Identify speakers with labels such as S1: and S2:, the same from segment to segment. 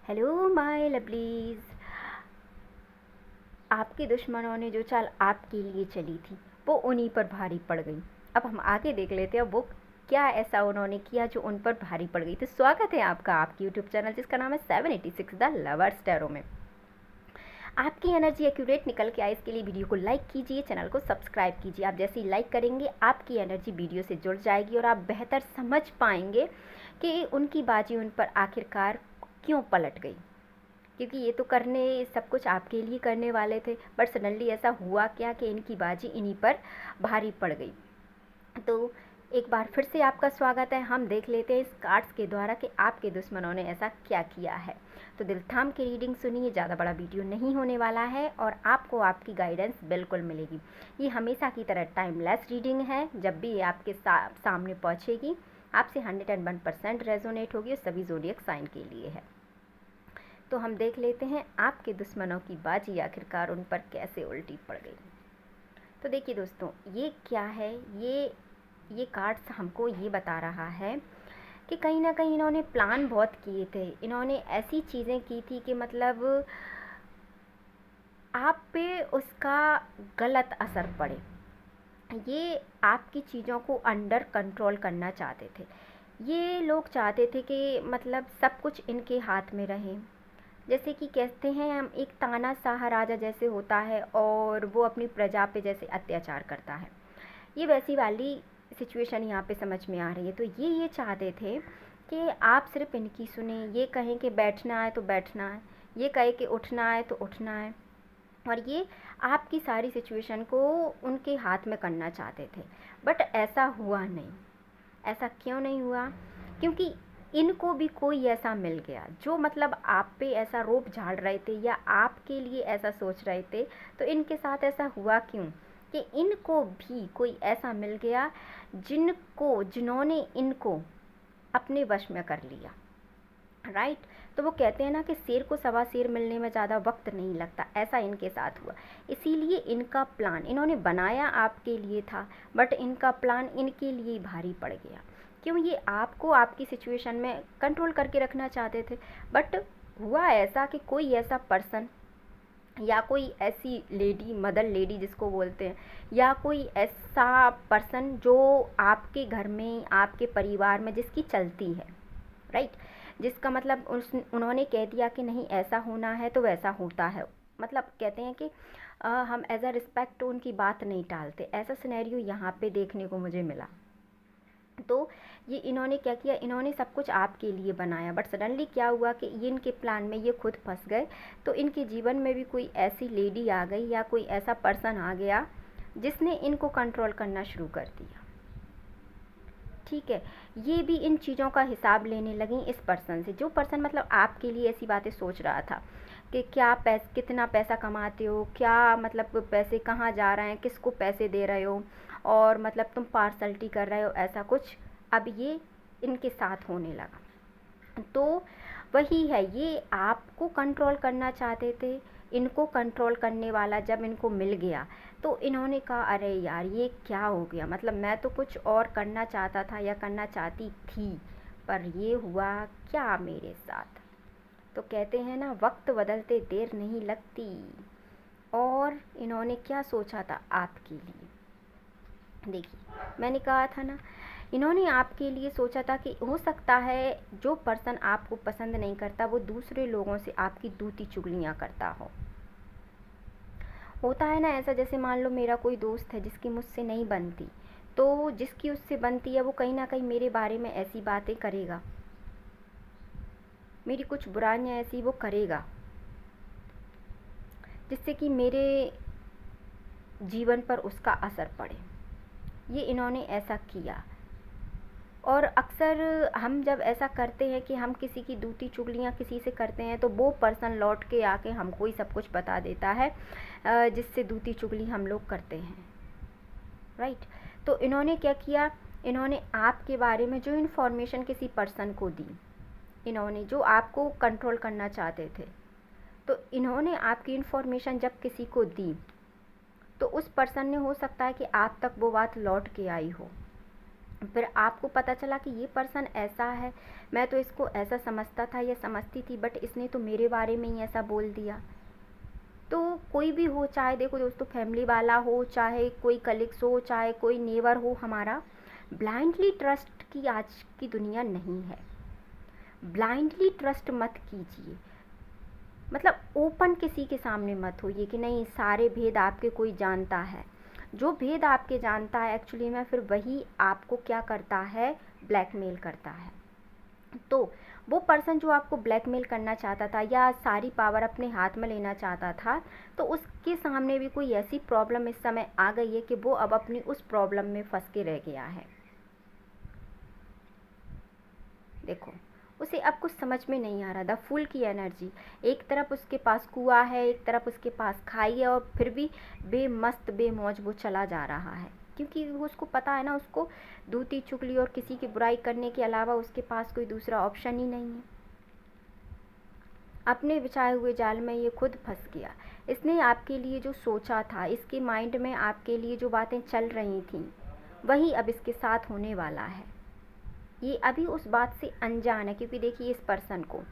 S1: Hello my lovelies. आपके दुश्मनों ने जो चाल आपके लिए चली थी वो उन्हीं पर भारी पड़ गई। अब हम आगे देख लेते हैं वो क्या ऐसा उन्होंने किया जो उन पर भारी पड़ गई। तो स्वागत है आपका आपकी यूट्यूब चैनल जिसका नाम है 786 द लवर्स टैरो में। आपकी एनर्जी एक्यूरेट निकल के आए इसके लिए वीडियो को लाइक कीजिए, चैनल को सब्सक्राइब कीजिए। आप जैसे ही लाइक करेंगे आपकी एनर्जी वीडियो से जुड़ जाएगी और आप बेहतर समझ पाएंगे कि उनकी बाजी उन पर आखिरकार क्यों पलट गई। क्योंकि ये तो करने सब कुछ आपके लिए करने वाले थे, बट सडनली ऐसा हुआ क्या कि इनकी बाजी इन्हीं पर भारी पड़ गई। तो एक बार फिर से आपका स्वागत है। हम देख लेते हैं इस कार्ड्स के द्वारा कि आपके दुश्मनों ने ऐसा क्या किया है। तो दिल थाम के रीडिंग सुनिए, ज़्यादा बड़ा वीडियो नहीं होने वाला है और आपको आपकी गाइडेंस बिल्कुल मिलेगी। ये हमेशा की तरह टाइमलेस रीडिंग है, जब भी ये आपके सामने पहुँचेगी आपसे 101% रेजोनेट होगी और सभी ज़ोडिएक साइन के लिए है। तो हम देख लेते हैं आपके दुश्मनों की बाजी आखिरकार उन पर कैसे उल्टी पड़ गई। तो देखिए दोस्तों, ये क्या है, ये कार्ड्स हमको ये बता रहा है कि कहीं ना कहीं इन्होंने प्लान बहुत किए थे। इन्होंने ऐसी चीज़ें की थी कि मतलब आप पे उसका गलत असर पड़े। ये आपकी चीज़ों को अंडर कंट्रोल करना चाहते थे। ये लोग चाहते थे कि मतलब सब कुछ इनके हाथ में रहे। जैसे कि कहते हैं हम, एक तानाशाह राजा जैसे होता है और वो अपनी प्रजा पे जैसे अत्याचार करता है, ये वैसी वाली सिचुएशन यहाँ पे समझ में आ रही है। तो ये चाहते थे कि आप सिर्फ इनकी सुने। ये कहें कि बैठना है तो बैठना है, ये कहे कि उठना है तो उठना है, और ये आपकी सारी सिचुएशन को उनके हाथ में करना चाहते थे। बट ऐसा हुआ नहीं। ऐसा क्यों नहीं हुआ? क्योंकि इनको भी कोई ऐसा मिल गया जो मतलब आप पे ऐसा रोब झाड़ रहे थे या आपके लिए ऐसा सोच रहे थे। तो इनके साथ ऐसा हुआ क्यों कि इनको भी कोई ऐसा मिल गया जिन्होंने इनको अपने वश में कर लिया। राइट। तो वो कहते हैं ना कि शेर को सवा शेर मिलने में ज़्यादा वक्त नहीं लगता, ऐसा इनके साथ हुआ। इसीलिए इनका प्लान इन्होंने बनाया आपके लिए था, बट इनका प्लान इनके लिए भारी पड़ गया। क्यों? ये आपको आपकी सिचुएशन में कंट्रोल करके रखना चाहते थे। बट हुआ ऐसा कि कोई ऐसा पर्सन या कोई ऐसी लेडी, मदर लेडी जिसको बोलते हैं, या कोई ऐसा पर्सन जो आपके घर में आपके परिवार में जिसकी चलती है, राइट, जिसका मतलब उन्होंने कह दिया कि नहीं ऐसा होना है तो वैसा होता है। मतलब कहते हैं कि हम एज अ रिस्पेक्ट उनकी बात नहीं टालते। ऐसा सिनेरियो यहाँ पे देखने को मुझे मिला। तो ये इन्होंने क्या किया, इन्होंने सब कुछ आपके लिए बनाया, बट सडनली क्या हुआ कि ये इनके प्लान में ये खुद फंस गए। तो इनके जीवन में भी कोई ऐसी लेडी आ गई या कोई ऐसा पर्सन आ गया जिसने इनको कंट्रोल करना शुरू कर दिया। ठीक है। ये भी इन चीज़ों का हिसाब लेने लगी इस पर्सन से, जो पर्सन मतलब आपके लिए ऐसी बातें सोच रहा था कि क्या कितना पैसा कमाते हो, क्या मतलब पैसे कहाँ जा रहे हैं, किसको पैसे दे रहे हो, और मतलब तुम पार्सलिटी कर रहे हो, ऐसा कुछ अब ये इनके साथ होने लगा। तो वही है, ये आपको कंट्रोल करना चाहते थे। इनको कंट्रोल करने वाला जब इनको मिल गया तो इन्होंने कहा अरे यार ये क्या हो गया, मतलब मैं तो कुछ और करना चाहता था या करना चाहती थी, पर ये हुआ क्या मेरे साथ। तो कहते हैं ना, वक्त बदलते देर नहीं लगती। और इन्होंने क्या सोचा था आपके लिए? देखिए, मैंने कहा था ना, इन्होंने आपके लिए सोचा था कि हो सकता है जो पर्सन आपको पसंद नहीं करता वो दूसरे लोगों से आपकी दूती चुगलियाँ करता हो। होता है ना ऐसा, जैसे मान लो मेरा कोई दोस्त है जिसकी मुझसे नहीं बनती, तो जिसकी उससे बनती है वो कहीं ना कहीं मेरे बारे में ऐसी बातें करेगा, मेरी कुछ बुराइयाँ ऐसी वो करेगा जिससे कि मेरे जीवन पर उसका असर पड़े। ये इन्होंने ऐसा किया। और अक्सर हम जब ऐसा करते हैं कि हम किसी की दूती चुगलियाँ किसी से करते हैं तो वो पर्सन लौट के आके हमको ही सब कुछ बता देता है, जिससे दूती चुगली हम लोग करते हैं। राइट। तो इन्होंने क्या किया, इन्होंने आपके बारे में जो इन्फॉर्मेशन किसी पर्सन को दी, इन्होंने जो आपको कंट्रोल करना चाहते थे, तो इन्होंने आपकी इन्फॉर्मेशन जब किसी को दी तो उस पर्सन ने, हो सकता है कि आप तक वो बात लौट के आई हो, फिर आपको पता चला कि ये पर्सन ऐसा है, मैं तो इसको ऐसा समझता था या समझती थी, बट इसने तो मेरे बारे में ही ऐसा बोल दिया। तो कोई भी हो, चाहे देखो दोस्तों फैमिली वाला हो, चाहे कोई कलीग्स हो, चाहे कोई नेबर हो हमारा, ब्लाइंडली ट्रस्ट की आज की दुनिया नहीं है। ब्लाइंडली ट्रस्ट मत कीजिए, मतलब ओपन किसी के सामने मत होइए कि नहीं सारे भेद आपके कोई जानता है। जो भेद आपके जानता है एक्चुअली में फिर वही आपको क्या करता है, ब्लैकमेल करता है। तो वो पर्सन जो आपको ब्लैकमेल करना चाहता था या सारी पावर अपने हाथ में लेना चाहता था, तो उसके सामने भी कोई ऐसी प्रॉब्लम इस समय आ गई है कि वो अब अपनी उस प्रॉब्लम में फंस के रह गया है। देखो उसे अब कुछ समझ में नहीं आ रहा था, फूल की एनर्जी, एक तरफ उसके पास कुआं है, एक तरफ उसके पास खाई है, और फिर भी बेमस्त बेमौज वो चला जा रहा है, क्योंकि उसको पता है ना, उसको दूती चुगली और किसी की बुराई करने के अलावा उसके पास कोई दूसरा ऑप्शन ही नहीं है। अपने बिछाए हुए जाल में ये खुद फंस गया। इसने आपके लिए जो सोचा था, इसके माइंड में आपके लिए जो बातें चल रही थी, वही अब इसके साथ होने वाला है। ये अभी उस बात से अनजान है, क्योंकि देखिए इस पर्सन को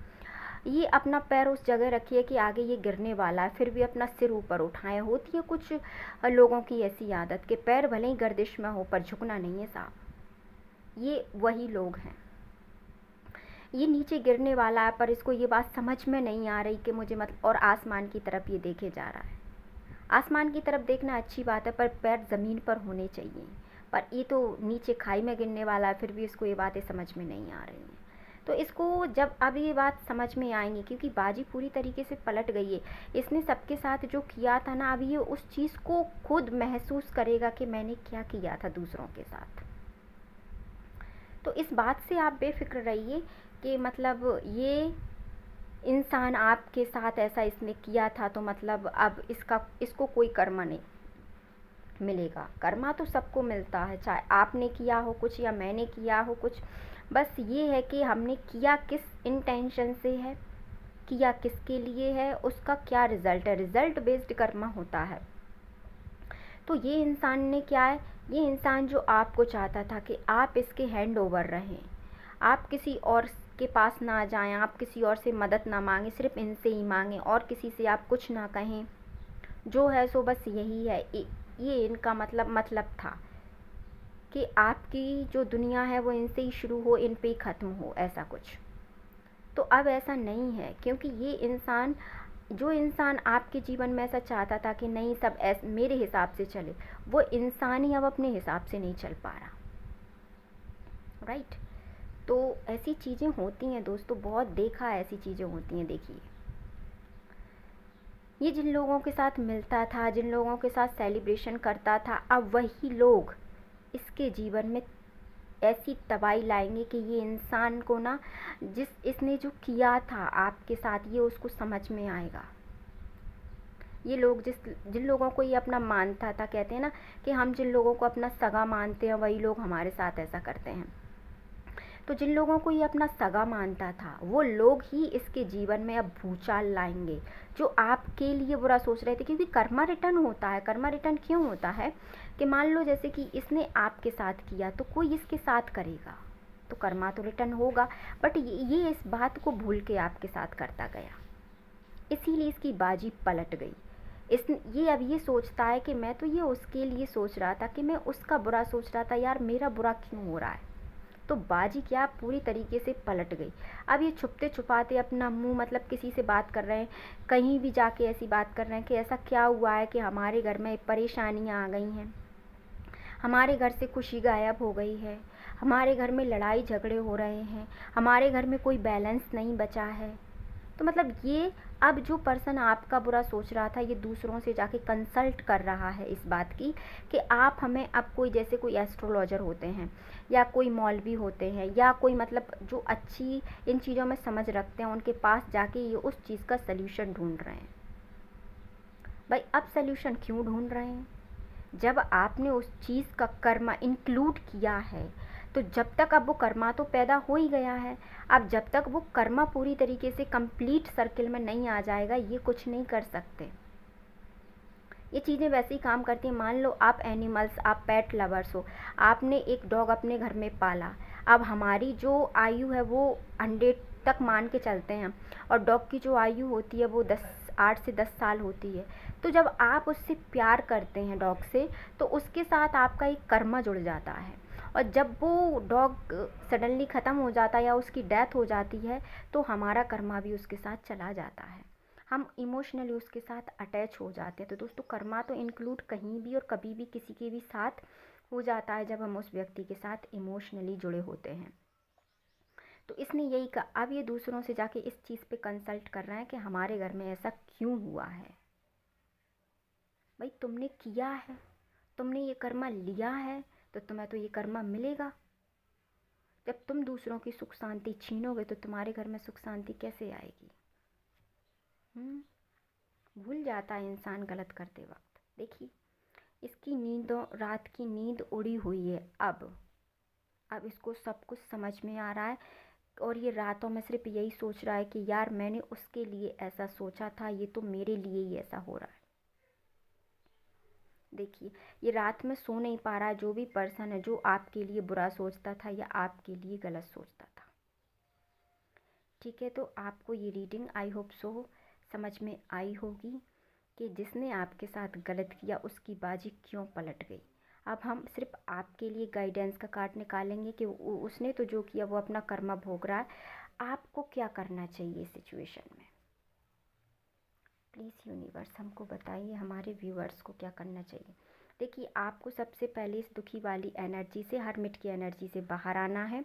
S1: ये अपना पैर उस जगह रखिए कि आगे ये गिरने वाला है, फिर भी अपना सिर ऊपर उठाए। होती है कुछ लोगों की ऐसी आदत कि पैर भले ही गर्दिश में हो पर झुकना नहीं है साहब। ये वही लोग हैं। ये नीचे गिरने वाला है पर इसको ये बात समझ में नहीं आ रही कि मुझे मतलब, और आसमान की तरफ ये देखे जा रहा है। आसमान की तरफ देखना अच्छी बात है पर पैर ज़मीन पर होने चाहिए, पर ये तो नीचे खाई में गिरने वाला है, फिर भी इसको ये बातें समझ में नहीं आ रही हैं। तो इसको जब अब ये बात समझ में आएंगी, क्योंकि बाजी पूरी तरीके से पलट गई है। इसने सबके साथ जो किया था ना, अब ये उस चीज़ को खुद महसूस करेगा कि मैंने क्या किया था दूसरों के साथ। तो इस बात से आप बेफिक्र रहिए कि मतलब ये इंसान आपके साथ ऐसा इसने किया था, तो मतलब अब इसको कोई कर्मा नहीं मिलेगा। कर्मा तो सबको मिलता है, चाहे आपने किया हो कुछ या मैंने किया हो कुछ। बस ये है कि हमने किया किस इंटेंशन से है, किया किसके लिए है, उसका क्या रिज़ल्ट है। रिज़ल्ट बेस्ड कर्मा होता है। तो ये इंसान ने क्या है, ये इंसान जो आपको चाहता था कि आप इसके हैंड ओवर रहें, आप किसी और के पास ना जाएं, आप किसी और से मदद ना मांगें, सिर्फ इनसे ही मांगें और किसी से आप कुछ ना कहें, जो है सो बस यही है। ये इनका मतलब था कि आपकी जो दुनिया है वो इनसे ही शुरू हो, इन पे ही ख़त्म हो, ऐसा कुछ। तो अब ऐसा नहीं है, क्योंकि ये इंसान, जो इंसान आपके जीवन में ऐसा चाहता था कि नहीं सब ऐसे मेरे हिसाब से चले, वो इंसान ही अब अपने हिसाब से नहीं चल पा रहा। राइट। तो ऐसी चीज़ें होती हैं दोस्तों, बहुत देखा है ऐसी चीज़ें होती हैं। देखिए ये जिन लोगों के साथ मिलता था, जिन लोगों के साथ सेलिब्रेशन करता था, अब वही लोग इसके जीवन में ऐसी तबाही लाएंगे कि ये इंसान को ना, इसने जो किया था आपके साथ, ये उसको समझ में आएगा। ये लोग जिन लोगों को ये अपना मानता था, कहते हैं ना कि हम जिन लोगों को अपना सगा मानते हैं वही लोग हमारे साथ ऐसा करते हैं। तो जिन लोगों को ये अपना सगा मानता था, वो लोग ही इसके जीवन में अब भूचाल लाएंगे, जो आपके लिए बुरा सोच रहे थे। क्योंकि कर्मा रिटर्न होता है। कर्मा रिटर्न क्यों होता है कि मान लो जैसे कि इसने आपके साथ किया तो कोई इसके साथ करेगा, तो कर्मा तो रिटर्न होगा। बट ये इस बात को भूल के आपके साथ करता गया, इसीलिए इसकी बाजी पलट गई। ये अब ये सोचता है कि मैं तो ये उसके लिए सोच रहा था कि मैं उसका बुरा सोच रहा था, यार मेरा बुरा क्यों हो रहा है। तो बाजी क्या पूरी तरीके से पलट गई। अब ये छुपते छुपाते अपना मुंह, मतलब किसी से बात कर रहे हैं, कहीं भी जाके ऐसी बात कर रहे हैं कि ऐसा क्या हुआ है कि हमारे घर में परेशानियां आ गई हैं, हमारे घर से खुशी गायब हो गई है, हमारे घर में लड़ाई झगड़े हो रहे हैं, हमारे घर में कोई बैलेंस नहीं बचा है। तो मतलब ये अब जो पर्सन आपका बुरा सोच रहा था, ये दूसरों से जाके कंसल्ट कर रहा है इस बात की कि आप हमें, अब कोई जैसे कोई एस्ट्रोलॉजर होते हैं या कोई मौलवी होते हैं या कोई मतलब जो अच्छी इन चीज़ों में समझ रखते हैं, उनके पास जाके ये उस चीज़ का सल्यूशन ढूंढ रहे हैं। भाई अब सल्यूशन क्यों ढूंढ रहे हैं? जब आपने उस चीज़ का कर्मा इंक्लूड किया है, तो जब तक अब वो कर्मा तो पैदा हो ही गया है। अब जब तक वो कर्मा पूरी तरीके से कंप्लीट सर्किल में नहीं आ जाएगा, ये कुछ नहीं कर सकते। ये चीज़ें वैसे ही काम करती हैं। मान लो आप एनिमल्स, आप पेट लवर्स हो, आपने एक डॉग अपने घर में पाला। अब हमारी जो आयु है वो 100 तक मान के चलते हैं, और डॉग की जो आयु होती है वो 8 से 10 साल होती है। तो जब आप उससे प्यार करते हैं डॉग से, तो उसके साथ आपका एक कर्मा जुड़ जाता है, और जब वो डॉग सडनली ख़त्म हो जाता है या उसकी डेथ हो जाती है, तो हमारा कर्मा भी उसके साथ चला जाता है। हम इमोशनली उसके साथ अटैच हो जाते हैं। तो दोस्तों, कर्मा तो इंक्लूड कहीं भी और कभी भी किसी के भी साथ हो जाता है जब हम उस व्यक्ति के साथ इमोशनली जुड़े होते हैं। तो इसने यही कहा। अब ये दूसरों से जाके इस चीज़ पे कंसल्ट कर रहे हैं कि हमारे घर में ऐसा क्यों हुआ है। भाई तुमने किया है, तुमने ये कर्मा लिया है, तो तुम्हें तो ये कर्मा मिलेगा। जब तुम दूसरों की सुख शांति छीनोगे तो तुम्हारे घर में सुख शांति कैसे आएगी। भूल जाता है इंसान गलत करते वक्त। देखिए, इसकी नींदों, रात की नींद उड़ी हुई है। अब इसको सब कुछ समझ में आ रहा है, और ये रातों में सिर्फ यही सोच रहा है कि यार मैंने उसके लिए ऐसा सोचा था, ये तो मेरे लिए ही ऐसा हो रहा है। देखिए, ये रात में सो नहीं पा रहा है, जो भी पर्सन है जो आपके लिए बुरा सोचता था या आपके लिए गलत सोचता था। ठीक है, तो आपको ये रीडिंग आई होप सो समझ में आई होगी कि जिसने आपके साथ गलत किया उसकी बाजी क्यों पलट गई। अब हम सिर्फ आपके लिए गाइडेंस का कार्ड निकालेंगे कि उसने तो जो किया वो अपना कर्मा भोग रहा है। आपको क्या करना चाहिए सिचुएशन में। प्लीज़ यूनिवर्स हमको बताइए, हमारे व्यूअर्स को क्या करना चाहिए। देखिए, आपको सबसे पहले इस दुखी वाली एनर्जी से, हर्मिट की एनर्जी से बाहर आना है,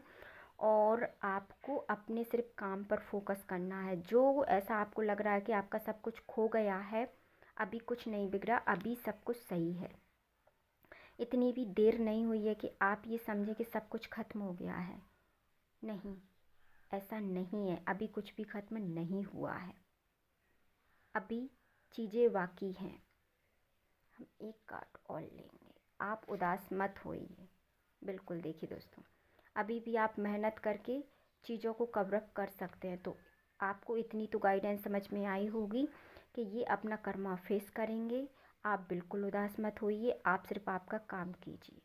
S1: और आपको अपने सिर्फ काम पर फोकस करना है। जो ऐसा आपको लग रहा है कि आपका सब कुछ खो गया है, अभी कुछ नहीं बिगड़ा, अभी सब कुछ सही है। इतनी भी देर नहीं हुई है कि आप ये समझें कि सब कुछ ख़त्म हो गया है। नहीं, ऐसा नहीं है, अभी कुछ भी ख़त्म नहीं हुआ है, अभी चीज़ें बाकी हैं। हम एक कार्ड और लेंगे। आप उदास मत होइए, बिल्कुल। देखिए दोस्तों, अभी भी आप मेहनत करके चीज़ों को कवर अप कर सकते हैं। तो आपको इतनी तो गाइडेंस समझ में आई होगी कि ये अपना कर्मा फेस करेंगे। आप बिल्कुल उदास मत होइए, आप सिर्फ आपका काम कीजिए,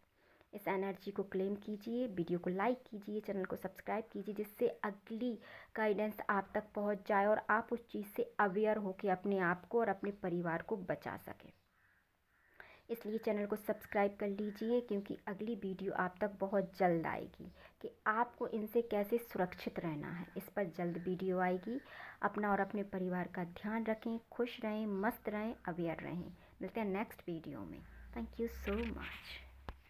S1: इस एनर्जी को क्लेम कीजिए, वीडियो को लाइक कीजिए, चैनल को सब्सक्राइब कीजिए, जिससे अगली गाइडेंस आप तक पहुंच जाए और आप उस चीज़ से अवेयर होकर अपने आप को और अपने परिवार को बचा सकें। इसलिए चैनल को सब्सक्राइब कर लीजिए, क्योंकि अगली वीडियो आप तक बहुत जल्द आएगी कि आपको इनसे कैसे सुरक्षित रहना है। इस पर जल्द वीडियो आएगी। अपना और अपने परिवार का ध्यान रखें, खुश रहें, मस्त रहें, अवेयर रहें। मिलते हैं नेक्स्ट वीडियो में। Thank you so much.